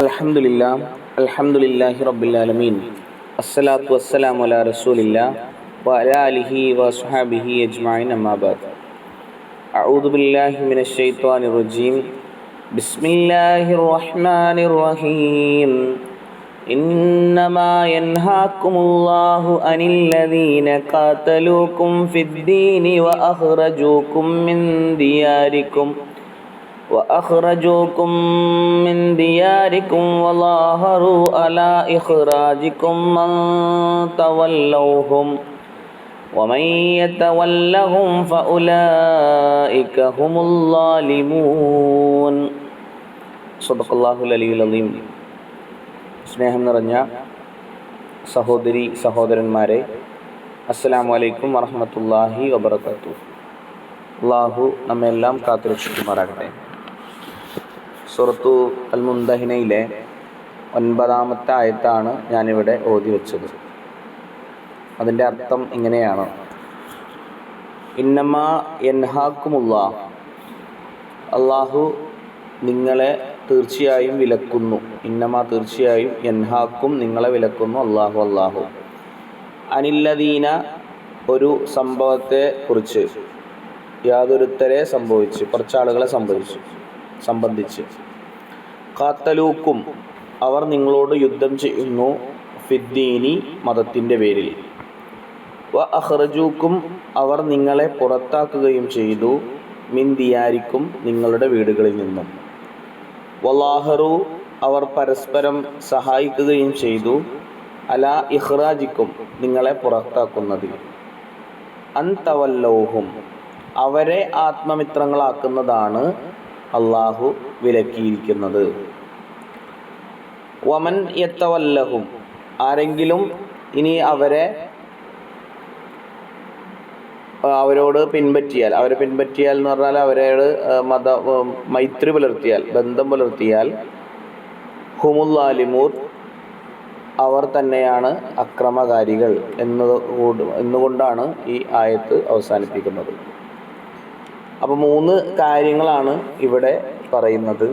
അൽഹംദുലില്ലാഹി റബ്ബിൽ ആലമീൻ. അസ്സലാത്തു വസ്സലാമു അലാ റസൂലില്ലാഹ് വഅലാ ആലിഹി വസ്ഹബിഹി അജ്മഈൻ. അമ്മാ ബഅദ്. അഊദു ബില്ലാഹി മിനശ് ശൈത്വാനിർ റജീം. ബിസ്മില്ലാഹിർ റഹ്മാനിർ റഹീം. ഇന്നമാ യൻഹാകുമുല്ലാഹു അനിൽ ലദീന ഖാതലൂകും ഫിദ്ദീനി وأخرجوكم من دياركم وظاهروا على إخراجكم من تولوهم ومن يتولهم فأولئك هم الظالمون. സദഖല്ലാഹുൽ അലിയുൽ അലീം. സ്നേഹം നിറഞ്ഞ സഹോദരി സഹോദരന്മാരെ, അസ്സലാമു അലൈക്കും വറഹ്മത്തുള്ളാഹി വബറകാതുഹു. അല്ലാഹു നമ്മെല്ലാം കാത്തുരക്ഷിക്കുമാറാകട്ടെ. സൂറത്തു അൽ മുംതഹിനയിലെ 9-ാമത്തെ ആയത്താണ് ഞാനിവിടെ ഓതി വെച്ചത്. അതിൻ്റെ അർത്ഥം ഇങ്ങനെയാണ്: ഇന്നമാ യൻഹാക്കുമുല്ലാഹ്, അള്ളാഹു നിങ്ങളെ തീർച്ചയായും വിലക്കുന്നു. ഇന്നമാ തീർച്ചയായും, യൻഹാക്കും നിങ്ങളെ വിലക്കുന്നു, അള്ളാഹു അനില്ലദീന ഒരു സംഭവത്തെ കുറിച്ച്, യാതൊരുത്തരെ സംഭവിച്ച്, കുറച്ചാളുകളെ സംബന്ധിച്ച്, ഖാത്തലൂക്കും അവർ നിങ്ങളോട് യുദ്ധം ചെയ്യുന്നു, ഫിദ്ദീനി മതത്തിൻ്റെ പേരിൽ, വ അഖ്റജൂക്കും അവർ നിങ്ങളെ പുറത്താക്കുകയും ചെയ്തു, മിൻ ദിയാരിക്കും നിങ്ങളുടെ വീടുകളിൽ നിന്നും, വലാഹറു അവർ പരസ്പരം സഹായിക്കുകയും ചെയ്തു, അലാ ഇഖ്റാജിക്കും നിങ്ങളെ പുറത്താക്കുന്നതിൽ, അൻ തവല്ലൗഹും അവരെ ആത്മമിത്രങ്ങളാക്കുന്നതാണ് അള്ളാഹു വിലക്കിയിരിക്കുന്നത്. വമൻ യത്തവല്ലഹും ആരെങ്കിലും ഇനി അവരോട് പിൻപറ്റിയാൽ, അവരെ പിൻപറ്റിയാൽ എന്ന് പറഞ്ഞാൽ അവരോട് മൈത്രി പുലർത്തിയാൽ, ബന്ധം പുലർത്തിയാൽ, ഹുമുല്ലാലിമൂർ അവർ തന്നെയാണ് അക്രമകാരികൾ എന്നുകൊണ്ടാണ് ഈ ആയത്ത് അവസാനിപ്പിക്കുന്നത്. അപ്പോൾ 3 കാര്യങ്ങളാണ് ഇവിടെ പറയുന്നത്.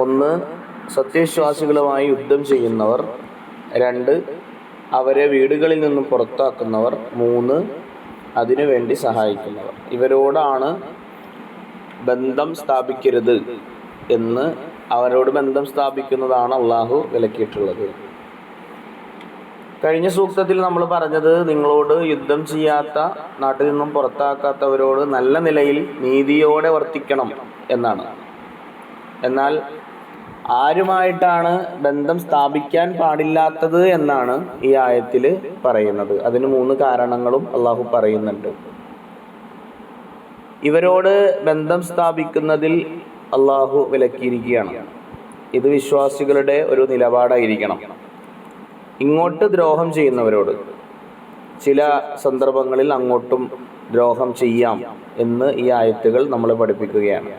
1, സത്യവിശ്വാസികളുമായി യുദ്ധം ചെയ്യുന്നവർ. 2, അവരെ വീടുകളിൽ നിന്നും പുറത്താക്കുന്നവർ. 3, അതിനുവേണ്ടി സഹായിക്കുന്നവർ. ഇവരോടാണ് ബന്ധം സ്ഥാപിക്കരുത് എന്ന്, അവരോട് ബന്ധം സ്ഥാപിക്കുന്നതാണ് അള്ളാഹു വിലക്കിയിട്ടുള്ളത്. കഴിഞ്ഞ സൂക്തത്തിൽ നമ്മൾ പറഞ്ഞത്, നിങ്ങളോട് യുദ്ധം ചെയ്യാത്ത, നാട്ടിൽ നിന്നും പുറത്താക്കാത്തവരോട് നല്ല നിലയിൽ നീതിയോടെ വർത്തിക്കണം എന്നാണ്. എന്നാൽ ആരുമായിട്ടാണ് ബന്ധം സ്ഥാപിക്കാൻ പാടില്ലാത്തത് എന്നാണ് ഈ ആയത്തിൽ പറയുന്നത്. അതിന് 3 കാരണങ്ങളും അള്ളാഹു പറയുന്നുണ്ട്. ഇവരോട് ബന്ധം സ്ഥാപിക്കുന്നതിൽ അള്ളാഹു വിലക്കിയിരിക്കുകയാണ്. ഇത് വിശ്വാസികളുടെ ഒരു നിലപാടായിരിക്കണം. ഇങ്ങോട്ട് ദ്രോഹം ചെയ്യുന്നവരോട് ചില സന്ദർഭങ്ങളിൽ അങ്ങോട്ടും ദ്രോഹം ചെയ്യാം എന്ന് ഈ ആയത്തുകൾ നമ്മളെ പഠിപ്പിക്കുകയാണ്.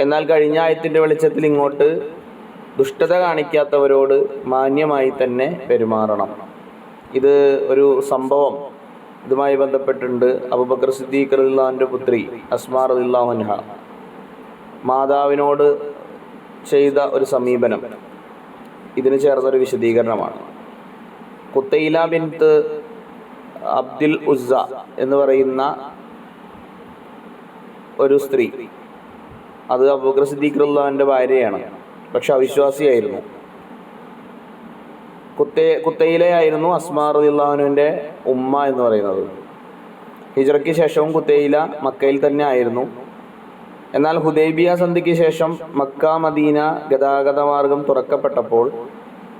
എന്നാൽ കഴിഞ്ഞ ആയത്തിൻ്റെ വെളിച്ചത്തിൽ ഇങ്ങോട്ട് ദുഷ്ടത കാണിക്കാത്തവരോട് മാന്യമായി തന്നെ പെരുമാറണം. ഇത് ഒരു സംഭവം ഇതുമായി ബന്ധപ്പെട്ടുണ്ട്. അബൂബക്കർ സിദ്ദീഖ് റളിയല്ലാഹുവിൻ്റെ പുത്രി അസ്മാ റളിയല്ലാഹു അൻഹ മാതാവിനോട് ചെയ്ത ഒരു സമീപനം ഇതിന് ചേർന്നൊരു വിശദീകരണമാണ്. ഖുത്തൈല ബിൻത്ത് അബ്ദുൽ ഉസ്സ എന്ന് പറയുന്ന ഒരു സ്ത്രീ, അത് അബൂബക്കർ സിദ്ദീഖ് റളിയല്ലാഹുവിൻ്റെ ഭാര്യയാണ്. പക്ഷെ അവിശ്വാസിയായിരുന്നു. ഖുത്തൈലയായിരുന്നു അസ്മാ റളിയല്ലാഹുവിൻ്റെ ഉമ്മ എന്ന് പറയുന്നത്. ഹിജ്റയ്ക്ക് ശേഷവും ഖുത്തൈല മക്കയിൽ തന്നെ ആയിരുന്നു. എന്നാൽ ഹുദൈബിയ സന്ധിക്ക് ശേഷം മക്ക മദീന ഗതാഗത മാർഗം തുറക്കപ്പെട്ടപ്പോൾ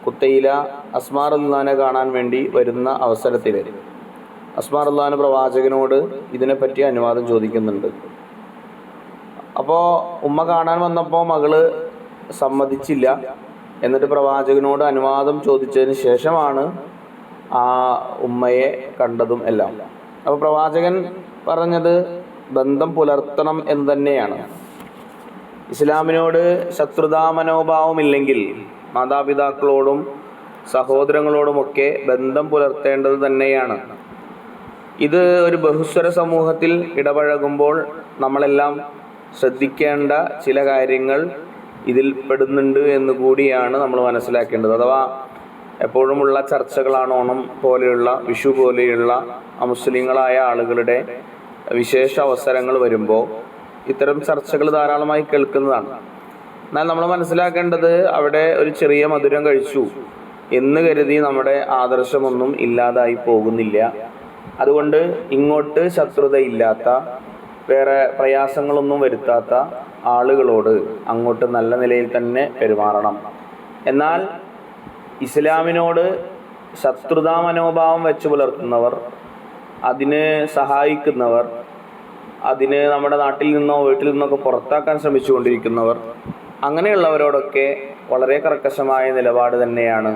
ഖുത്തൈല അസ്മാ റളിയല്ലാഹുവിനെ കാണാൻ വേണ്ടി വരുന്ന അവസരത്തിൽ അസ്മാ റളിയല്ലാഹു പ്രവാചകനോട് ഇതിനെപ്പറ്റി അനുവാദം ചോദിക്കുന്നുണ്ട്. അപ്പോൾ ഉമ്മ കാണാൻ വന്നപ്പോൾ മകള് സമ്മതിച്ചില്ല. എന്നിട്ട് പ്രവാചകനോട് അനുവാദം ചോദിച്ചതിന് ശേഷമാണ് ആ ഉമ്മയെ കണ്ടതും എല്ലാം. അപ്പോൾ പ്രവാചകൻ പറഞ്ഞത് ബന്ധം പുലർത്തണം എന്ന് തന്നെയാണ്. ഇസ്ലാമിനോട് ശത്രുതാ മനോഭാവമില്ലെങ്കിൽ മാതാപിതാക്കളോടും സഹോദരങ്ങളോടുമൊക്കെ ബന്ധം പുലർത്തേണ്ടത് തന്നെയാണ്. ഇത് ഒരു ബഹുസ്വര സമൂഹത്തിൽ ഇടപഴകുമ്പോൾ നമ്മളെല്ലാം ശ്രദ്ധിക്കേണ്ട ചില കാര്യങ്ങൾ ഇതിൽ പെടുന്നുണ്ട് എന്ന് കൂടിയാണ് നമ്മൾ മനസ്സിലാക്കേണ്ടത്. അഥവാ എപ്പോഴുമുള്ള ചർച്ചകളാണ് ഓണം പോലെയുള്ള, വിഷു പോലെയുള്ള അമുസ്ലിങ്ങളായ ആളുകളുടെ വിശേഷ അവസരങ്ങൾ വരുമ്പോൾ ഇത്തരം ചർച്ചകൾ ധാരാളമായി കേൾക്കുന്നതാണ്. എന്നാൽ നമ്മൾ മനസ്സിലാക്കേണ്ടത് അവിടെ ഒരു ചെറിയ മധുരം കഴിച്ചു എന്ന് കരുതി നമ്മുടെ ആദർശമൊന്നും ഇല്ലാതായി പോകുന്നില്ല. അതുകൊണ്ട് ഇങ്ങോട്ട് ശത്രുതയില്ലാത്ത, വേറെ പ്രയാസങ്ങളൊന്നും വരുത്താത്ത ആളുകളോട് അങ്ങോട്ട് നല്ല നിലയിൽ തന്നെ പെരുമാറണം. എന്നാൽ ഇസ്ലാമിനോട് ശത്രുതാ മനോഭാവം വെച്ച് പുലർത്തുന്നവർ, അതിന് സഹായിക്കുന്നവർ, അതിന് നമ്മുടെ നാട്ടിൽ നിന്നോ വീട്ടിൽ നിന്നൊക്കെ പുറത്താക്കാൻ ശ്രമിച്ചുകൊണ്ടിരിക്കുന്നവർ, അങ്ങനെയുള്ളവരോടൊക്കെ വളരെ കർക്കശമായ നിലപാട് തന്നെയാണ്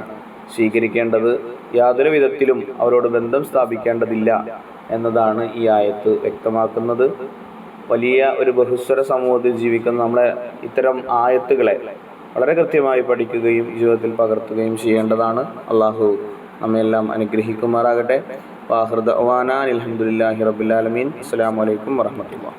സ്വീകരിക്കേണ്ടത്. യാതൊരു വിധത്തിലും അവരോട് ബന്ധം സ്ഥാപിക്കേണ്ടതില്ല എന്നതാണ് ഈ ആയത്ത് വ്യക്തമാക്കുന്നത്. വലിയ ഒരു ബഹുസ്വര സമൂഹത്തിൽ ജീവിക്കുന്ന നമ്മളെ ഇത്തരം ആയത്തുകളെ വളരെ കൃത്യമായി പഠിക്കുകയും ജീവിതത്തിൽ പകർത്തുകയും ചെയ്യേണ്ടതാണ്. അള്ളാഹു നമ്മയെല്ലാം അനുഗ്രഹിക്കുമാറാകട്ടെ. വാഹിർ ദഅ്വാനാ അൽഹംദുലില്ലാഹി റബ്ബിൽ ആലമീൻ. അസ്സലാമു അലൈക്കും വറഹ്മത്തുള്ളാഹി.